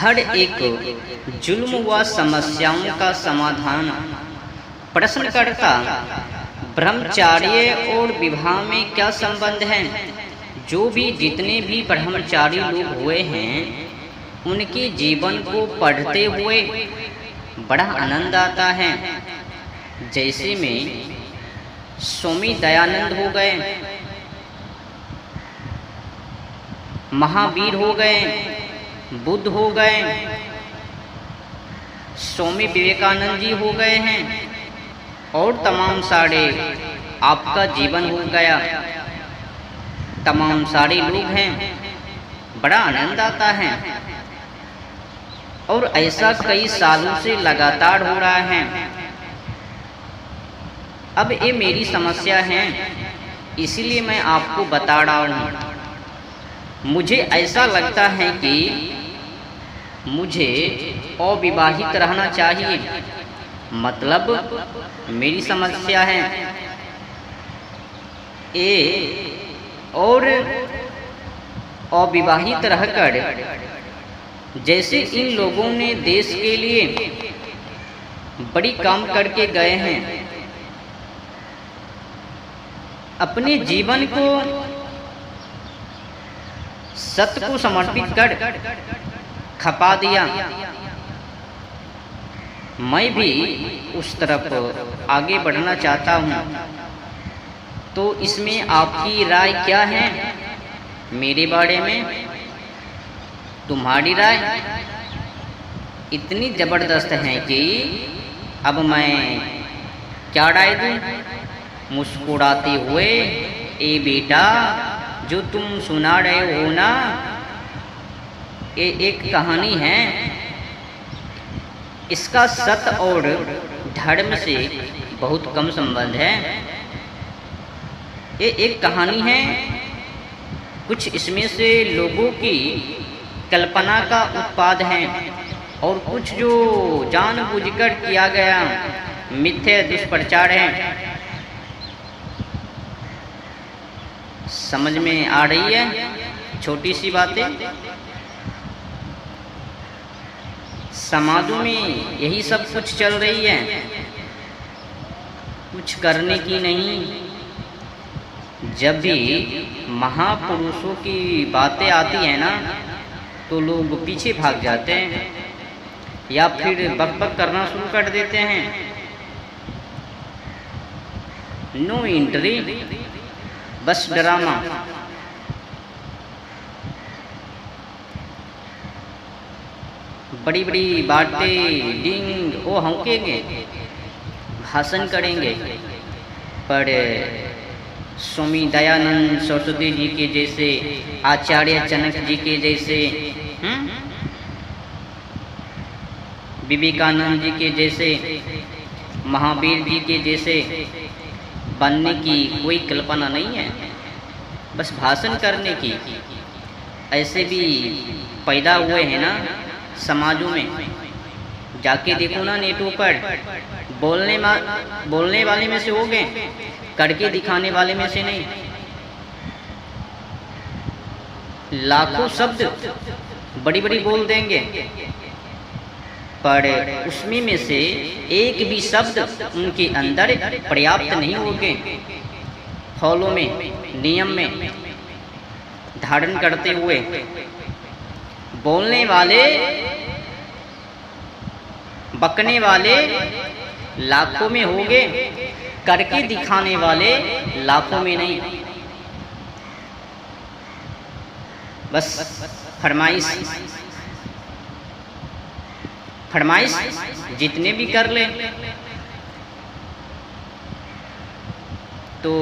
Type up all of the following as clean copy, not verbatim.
हर एक जुल्म व समस्याओं का समाधान प्रश्नकर्ता ब्रह्मचार्य और विवाह में क्या संबंध है। जो भी जितने भी ब्रह्मचारी लोग हुए हैं उनके जीवन को पढ़ते हुए बड़ा आनंद आता है। जैसे में स्वामी दयानंद हो गए, महावीर हो गए, बुद्ध हो गए, स्वामी विवेकानंद जी हो गए हैं और तमाम सारे आपका जीवन हो गया, तमाम सारे लोग हैं, बड़ा आनंद आता है। और ऐसा कई सालों से लगातार हो रहा है। अब ये मेरी समस्या है, इसीलिए मैं आपको बता रहा हूँ। मुझे ऐसा लगता है कि मुझे अविवाहित रहना चाहिए, मतलब मेरी समस्या है ये। और अविवाहित रहकर जैसे इन लोगों ने देश के लिए बड़ी काम करके गए हैं, अपने जीवन को सत्य को समर्पित कर खपा दिया। मैं भी उस तरफ आगे बढ़ना चाहता हूँ, तो इसमें आपकी राय क्या है मेरे बारे में? तुम्हारी राय इतनी ज़बरदस्त है कि अब मैं क्या राय दूँ? मुस्कुराते हुए, ए बेटा जो तुम सुना रहे हो ना, ये एक कहानी है, इसका सत्य और धर्म से बहुत कम संबंध है। ये एक कहानी है, कुछ इसमें से लोगों की कल्पना का उत्पाद है और कुछ जो जानबूझकर किया गया मिथ्या दुष्प्रचार है। समझ में आ रही है छोटी सी बातें? समाजों में यही सब कुछ चल रही है, कुछ करने की नहीं। जब भी महापुरुषों की बातें आती हैं ना, तो लोग पीछे भाग जाते हैं या फिर बकबक करना शुरू कर देते हैं। नो एंट्री, बस ड्रामा। बड़ी बड़ी बातें डिंग वो हौंकेंगे, भाषण करेंगे, पर स्वामी दयानंद सरस्वती जी के जैसे, आचार्य जनक जी के जैसे, विवेकानंद जी के जैसे, महावीर जी के जैसे बनने की कोई कल्पना नहीं है, बस भाषण करने की। ऐसे भी पैदा हुए हैं ना समाजों में, जाके देखो ना नेटों पर, बोलने वाले में से हो गए, करके दिखाने वाले में से नहीं। लाखों शब्द बड़ी बड़ी बोल देंगे, पर उसमें में से एक भी शब्द उनके अंदर पर्याप्त नहीं होंगे फॉलो में, नियम में धारण करते हुए। बोलने वाले, बकने वाले लाखों में होंगे, करके दिखाने वाले लाखों में नहीं। बस फरमाइश जितने भी कर ले, तो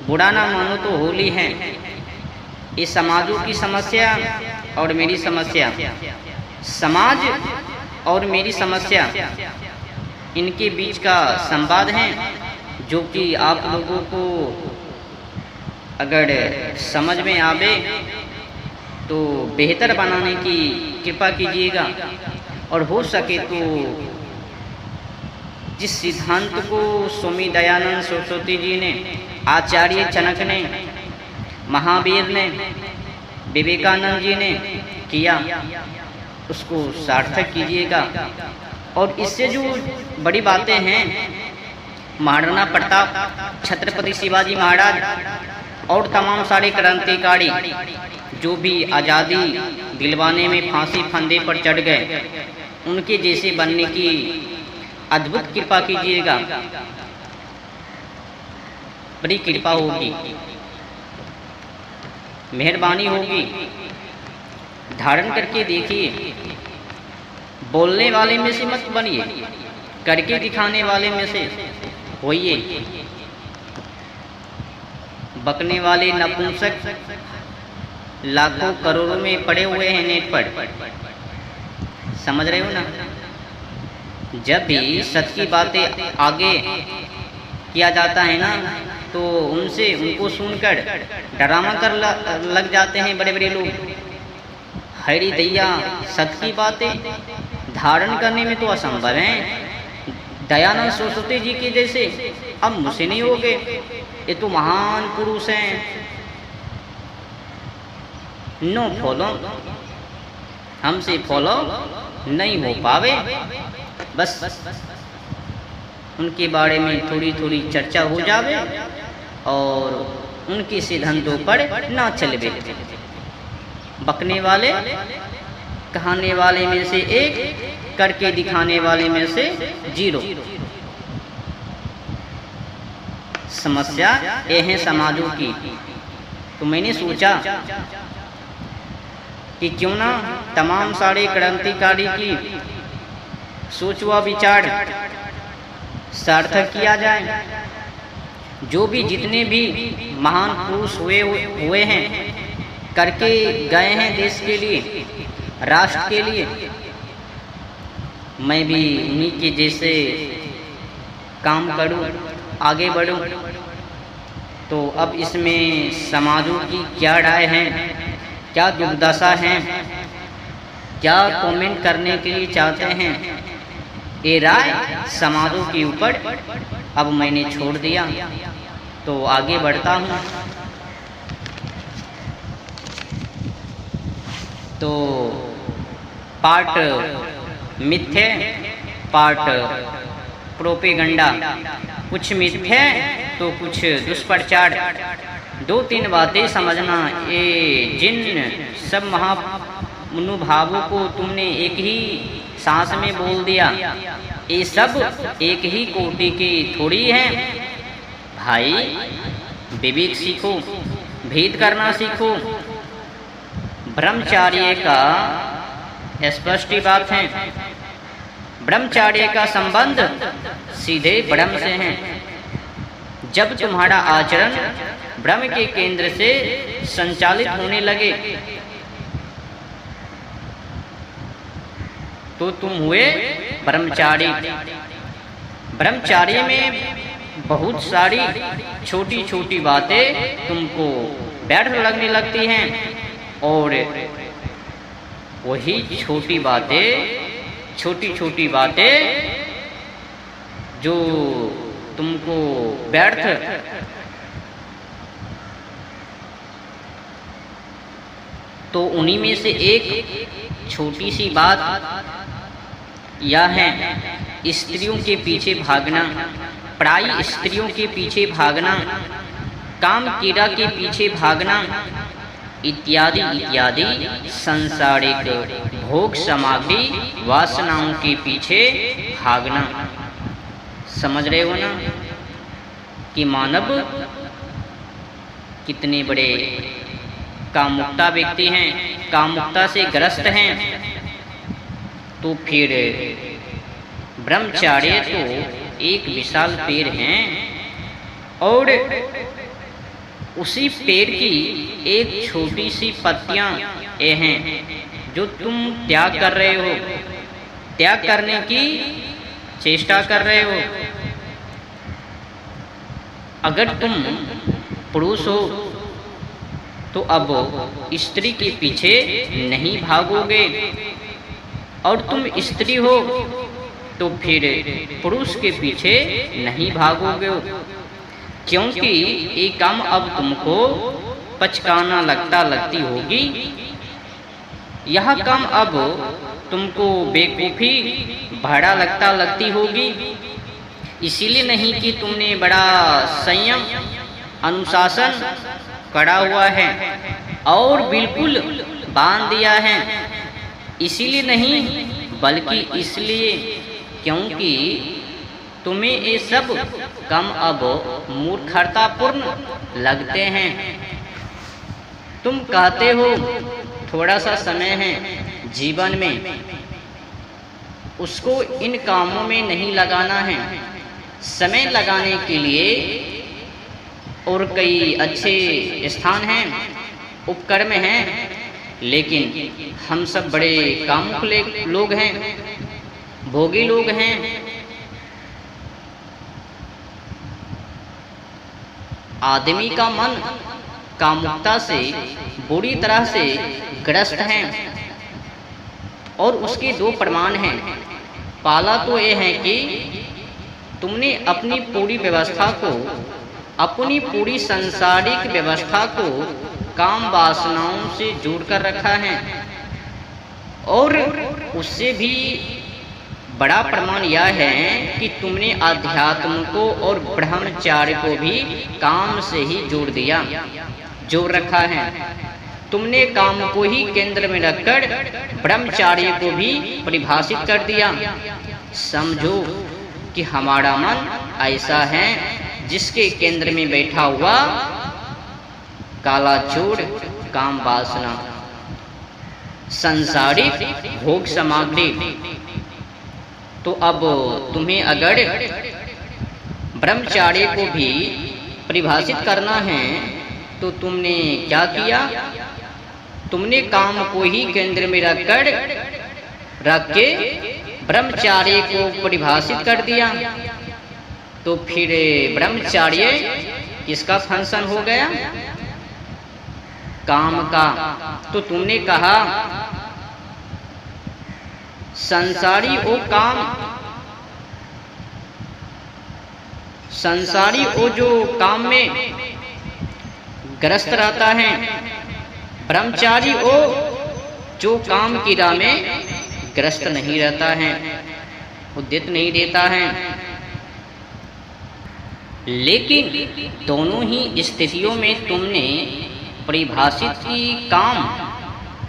बुरा ना मानो तो होली है। ये समाजों की समस्या और मेरी समस्या, समाज और मेरी समस्या, इनके बीच का संवाद है, जो कि आप लोगों को अगर समझ में आवे तो बेहतर बनाने की कृपा कीजिएगा। और हो सके तो जिस सिद्धांत को स्वामी दयानंद सरस्वती जी ने, आचार्य जनक ने, महावीर ने, विवेकानंद जी ने किया, उसको सार्थक कीजिएगा। और इससे जो बड़ी बातें हैं, महाराणा प्रताप, छत्रपति शिवाजी महाराज और तमाम सारे क्रांतिकारी जो भी आज़ादी दिलवाने में फांसी फंदे पर चढ़ गए, उनके जैसे बनने की अद्भुत कृपा कीजिएगा। बड़ी कृपा होगी, मेहरबानी होगी। धारण करके देखिए। बोलने वाले में से मत बनिए, करके दिखाने वाले में से होइए। बकने वाले नपुंसक लाखों करोड़ों में पड़े हुए हैं नेट पर, समझ रहे हो ना। जब भी सच की बातें आगे किया जाता है ना, तो उनको सुनकर डरामा कर लग जाते हैं बड़े बड़े लोग। हरी दैया, सच की बातें धारण करने में तो असंभव है। दयानंद सरस्वती जी के जैसे अब मुझसे नहीं होगे, ये तो महान पुरुष हैं। नो फॉलो, हमसे फॉलो नहीं हो पावे। बस उनके बारे में थोड़ी थोड़ी चर्चा हो जावे और उनके सिद्धांतों पर ना चलवे। बकने वाले, कहने वाले में से एक, करके दिखाने वाले में से 0। समस्या ये है समाजों की। तो मैंने सोचा कि क्यों ना तमाम सारे क्रांतिकारी की सोच व विचार सार्थक किया जाए। जो भी जितने भी महान पुरुष हुए हैं, करके गए हैं देश के लिए, राष्ट्र के लिए, मैं भी उन्हीं के जैसे काम करूं, आगे बढ़ूं। तो अब इसमें समाजों की क्या राय है, क्या दुर्दशा है, क्या कमेंट करने के लिए चाहते हैं, ये राय समाजों के ऊपर अब मैंने छोड़ दिया। तो आगे बढ़ता हूँ। तो पार्ट मिथ्य, पार्ट प्रोपेगंडा। कुछ मिथ्य तो कुछ दुष्प्रचार। 2-3 बातें समझना। ये जिन सब महानुभावों को तुमने एक ही सांस में बोल दिया, ये सब एक ही कोटि के थोड़ी हैं। भाई विवेक सीखो, भेद करना सीखो। ब्रह्मचार्य का स्पष्ट बात है। ब्रह्मचार्य का संबंध सीधे ब्रह्म से है। जब तुम्हारा आचरण ब्रह्म के केंद्र से संचालित होने लगे, तो तुम हुए ब्रह्मचारी। ब्रह्मचार्य में बहुत सारी छोटी छोटी बातें तुमको व्यर्थ लगने लगती हैं, और वही छोटी छोटी बातें जो तुमको व्यर्थ तो उन्हीं में से एक छोटी सी बात यह है, स्त्रियों के पीछे भागना, पराई स्त्रियों के पीछे भागना, काम कीड़ा के पीछे भागना, इत्यादि इत्यादि सांसारिक भोग सामग्री वासनाओं के पीछे भागना। समझ रहे हो ना कि मानव कितने बड़े कामुकता व्यक्ति हैं, कामुकता से ग्रस्त हैं। तो फिर ब्रह्मचार्य तो एक विशाल पेड़ हैं, और उसी पेड़ की एक छोटी सी पत्तियां ये हैं जो तुम त्याग कर रहे हो, त्याग करने की चेष्टा कर रहे हो। अगर तुम पुरुष हो तो अब स्त्री के पीछे नहीं भागोगे, और तुम स्त्री हो तो फिर पुरुष के पीछे नहीं भागोगे, क्योंकि ये काम अब तुमको पचकाना लगती होगी। यह काम अब तुमको बेवकूफ़ी भाड़ा लगती होगी, इसीलिए नहीं कि तुमने बड़ा संयम अनुशासन कड़ा हुआ है और बिल्कुल बांध दिया है। इसीलिए नहीं, बल्कि इसलिए क्योंकि तुम्हें ये सब कम अब मूर्खतापूर्ण लगते हैं। तुम कहते हो थोड़ा सा समय है जीवन में, उसको इन कामों में नहीं लगाना है। समय लगाने के लिए और कई अच्छे स्थान हैं, उपक्रम हैं, लेकिन हम सब बड़े कामुक लोग हैं, भोगी लोग हैं। आदमी का मन कामुकता से बुरी तरह से ग्रस्त है और उसके दो प्रमाण हैं। पहला तो ये है कि तुमने अपनी पूरी व्यवस्था को, अपनी पूरी सांसारिक व्यवस्था को काम वासनाओं से जोड़कर रखा है, और उससे भी बड़ा प्रमाण यह है कि तुमने अध्यात्म को और ब्रह्मचार्य को भी काम से ही जोड़ रखा है। तुमने काम को ही केंद्र में रखकर ब्रह्मचार्य को भी परिभाषित कर दिया। समझो कि हमारा मन ऐसा है जिसके केंद्र में बैठा हुआ काला चोर काम वासना, संसारिक भोग सामग्री। तो अब तुम्हें अगर ब्रह्मचार्य को भी परिभाषित करना है तो तुमने क्या किया? तुमने काम को ही केंद्र में रख के ब्रह्मचार्य को परिभाषित कर दिया। तो फिर ब्रह्मचार्य किसका फंक्शन हो गया? काम का। तो तुमने कहा संसारी ओ काम, संसारी ओ जो काम में ग्रस्त रहता है, ब्रह्मचारी ओ जो काम की राह में ग्रस्त नहीं रहता है, उद्यत नहीं देता है। लेकिन दोनों ही स्थितियों में तुमने परिभाषित की काम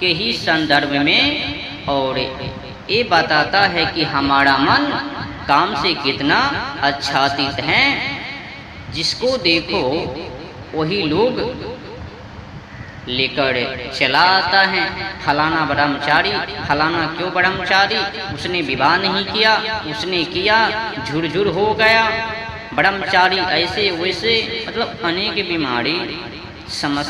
के ही संदर्भ में, और ये बताता है कि हमारा मन काम से कितना आच्छादित है। जिसको देखो वही लोग लेकर चला आता है, फलाना ब्रह्मचारी, फलाना क्यों ब्रह्मचारी, उसने विवाह नहीं किया, उसने किया झुरझुर हो गया, ब्रह्मचारी ऐसे वैसे, मतलब अनेक बीमारी समस्या